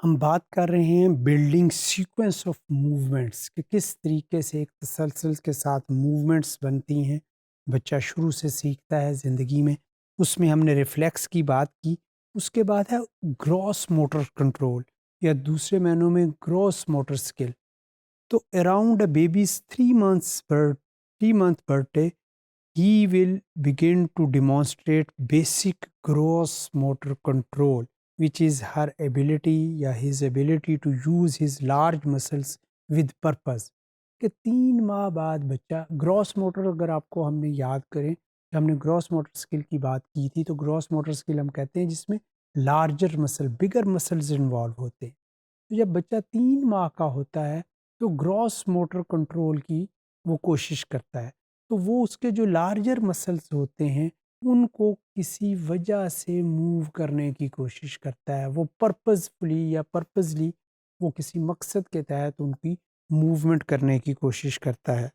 ہم بات کر رہے ہیں بلڈنگ سیکوینس آف موومنٹس کہ کس طریقے سے ایک تسلسل کے ساتھ موومنٹس بنتی ہیں. بچہ شروع سے سیکھتا ہے زندگی میں. اس میں ہم نے ریفلیکس کی بات کی. اس کے بعد ہے گراس موٹر کنٹرول یا دوسرے معنوں میں گراس موٹر اسکل. تو around a babies 3 month birth day he will begin to demonstrate basic gross motor control, which is her ability یا his ability to use his large muscles with purpose. کہ 3 ماہ بعد بچہ gross motor, اگر آپ کو ہم نے یاد کریں کہ ہم نے گراس موٹر اسکل کی بات کی تھی، تو گراس موٹر اسکل ہم کہتے ہیں جس میں لارجر مسل، بگر مسلز انوالو ہوتے ہیں. تو جب بچہ 3 ماہ کا ہوتا ہے تو گراس موٹر کنٹرول کی وہ کوشش کرتا ہے. تو وہ اس کے جو لارجر مسلس ہوتے ہیں ان کو کسی وجہ سے موو کرنے کی کوشش کرتا ہے. وہ پرپزفلی یا پرپزلی وہ کسی مقصد کے تحت ان کی موومنٹ کرنے کی کوشش کرتا ہے.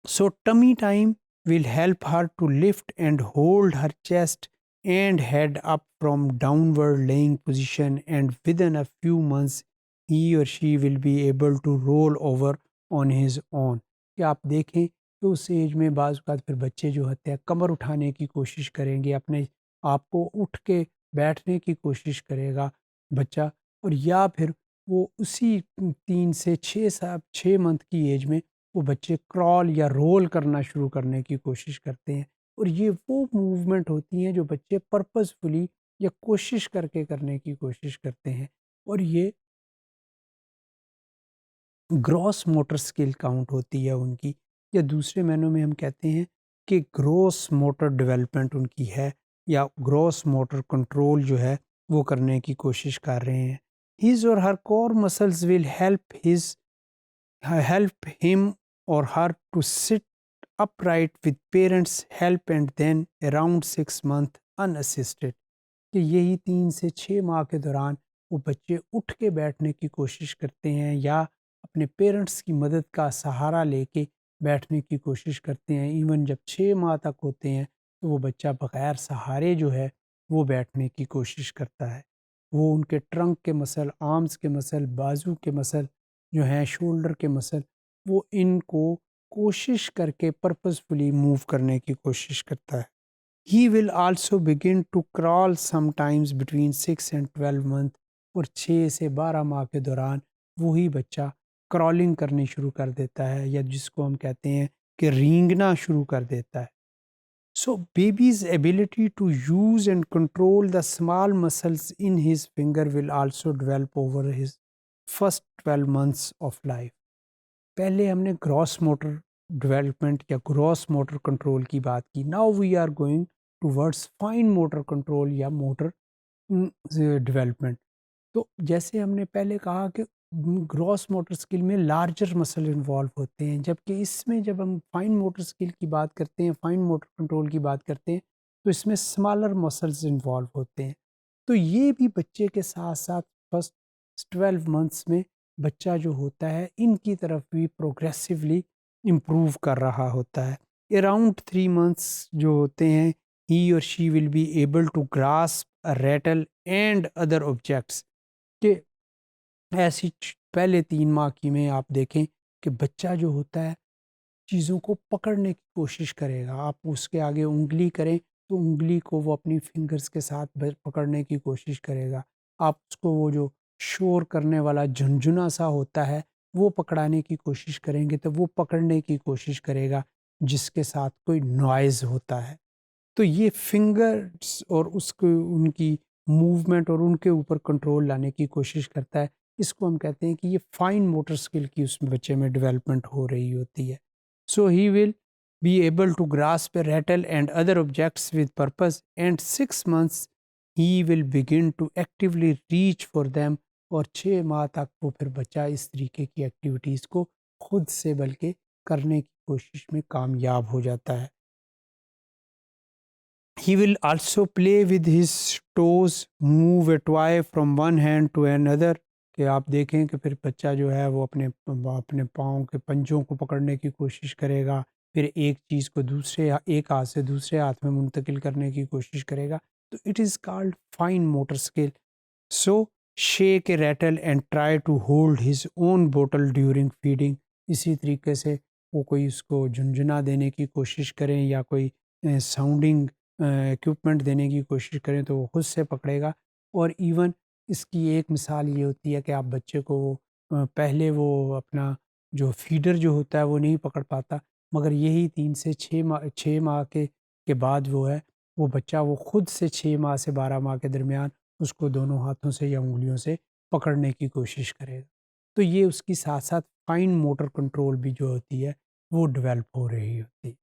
So tummy time will help her to lift and hold her chest and head up from downward laying position, and within a few months he or she will be able to roll over on his own. کہ آپ دیکھیں کہ اس age میں بعض اوقات پھر بچے جو ہوتے ہیں کمر اٹھانے کی کوشش کریں گے، اپنے آپ کو اٹھ کے بیٹھنے کی کوشش کرے گا بچہ، اور یا پھر وہ اسی 3 سے 6 منتھ کی ایج میں وہ بچے کرال یا رول کرنا شروع کرنے کی کوشش کرتے ہیں. اور یہ وہ موومنٹ ہوتی ہیں جو بچے پرپزفلی یا کوشش کر کے کرنے کی کوشش کرتے ہیں، اور یہ گراس موٹر سکل کاؤنٹ ہوتی ہے ان کی. یا دوسرے معنوں میں ہم کہتے ہیں کہ گروس موٹر ڈیولپمنٹ ان کی ہے، یا گروس موٹر کنٹرول جو ہے وہ کرنے کی کوشش کر رہے ہیں. His or her core muscles will help him or her to sit upright with parents' help and then around 6 months unassisted. کہ یہی 3 سے 6 ماہ کے دوران وہ بچے اٹھ کے بیٹھنے کی کوشش کرتے ہیں یا اپنے پیرنٹس کی مدد کا سہارا لے کے بیٹھنے کی کوشش کرتے ہیں. ایون جب 6 ماہ تک ہوتے ہیں تو وہ بچہ بغیر سہارے جو ہے وہ بیٹھنے کی کوشش کرتا ہے. وہ ان کے ٹرنک کے مسل، آرمز کے مسل، بازو کے مسل جو ہیں، شولڈر کے مسل، وہ ان کو کوشش کر کے پرپزفلی موو کرنے کی کوشش کرتا ہے. He will also begin to crawl sometimes between 6 and 12 months. اور 6 سے 12 ماہ کے دوران وہی بچہ کرالنگ کرنی شروع کر دیتا ہے، یا جس کو ہم کہتے ہیں کہ رینگنا شروع کر دیتا ہے. So baby's ability to use and control the small muscles in his finger will also develop over his first 12 months of life. پہلے ہم نے گراس موٹر ڈیولپمنٹ یا گراس موٹر کنٹرول کی بات کی. Now we are going towards fine motor control یا motor development. تو جیسے ہم نے پہلے کہا کہ گراس موٹر اسکل میں لارجر مسل انوالو ہوتے ہیں، جبکہ اس میں جب ہم فائن موٹر اسکل کی بات کرتے ہیں، فائن موٹر کنٹرول کی بات کرتے ہیں، تو اس میں اسمالر مسلز انوالو ہوتے ہیں. تو یہ بھی بچے کے ساتھ ساتھ فرسٹ 12 منتھس میں بچہ جو ہوتا ہے ان کی طرف بھی پروگریسولی امپروو کر رہا ہوتا ہے. اراؤنڈ 3 منتھس جو ہوتے ہیں he or she will be able to grasp a rattle and other objects. کہ ایسی پہلے 3 ماہ کی میں آپ دیکھیں کہ بچہ جو ہوتا ہے چیزوں کو پکڑنے کی کوشش کرے گا. آپ اس کے آگے انگلی کریں تو انگلی کو وہ اپنی فنگرز کے ساتھ پکڑنے کی کوشش کرے گا. آپ اس کو وہ جو شور کرنے والا جھنجھنا سا ہوتا ہے وہ پکڑانے کی کوشش کریں گے تو وہ پکڑنے کی کوشش کرے گا جس کے ساتھ کوئی نوائز ہوتا ہے. تو یہ فنگرز اور اس کو ان کی موومنٹ اور ان کے اوپر کنٹرول لانے کی کوشش کرتا ہے. اس کو ہم کہتے ہیں کہ یہ فائن موٹر سکل کی اس بچے میں ڈیولپمنٹ ہو رہی ہوتی ہے. So he will be able to grasp a rattle and other objects with purpose, and 6 months he will begin to actively reach for them. اور 6 ماہ تک وہ پھر بچہ اس طریقے کی ایکٹیویٹیز کو خود سے بلکہ کرنے کی کوشش میں کامیاب ہو جاتا ہے. He will also play with his toes, move a toy from one hand to another. کہ آپ دیکھیں کہ پھر بچہ جو ہے وہ اپنے پاؤں کے پنجوں کو پکڑنے کی کوشش کرے گا، پھر ایک چیز کو ایک ہاتھ سے دوسرے ہاتھ میں منتقل کرنے کی کوشش کرے گا. تو it is called fine motor skill. So shake a rattle and try to hold his own bottle during feeding. اسی طریقے سے وہ کوئی اس کو جھنجھنا دینے کی کوشش کریں یا کوئی ساؤنڈنگ ایکوپمنٹ دینے کی کوشش کریں تو وہ خود سے پکڑے گا. اور ایون اس کی ایک مثال یہ ہوتی ہے کہ آپ بچے کو پہلے وہ اپنا جو فیڈر جو ہوتا ہے وہ نہیں پکڑ پاتا، مگر یہی 3 سے 6 ماہ کے بعد وہ ہے وہ بچہ وہ خود سے 6 ماہ سے 12 ماہ کے درمیان اس کو دونوں ہاتھوں سے یا انگلیوں سے پکڑنے کی کوشش کرے گا. تو یہ اس کی ساتھ ساتھ فائن موٹر کنٹرول بھی جو ہوتی ہے وہ ڈیولپ ہو رہی ہوتی ہے.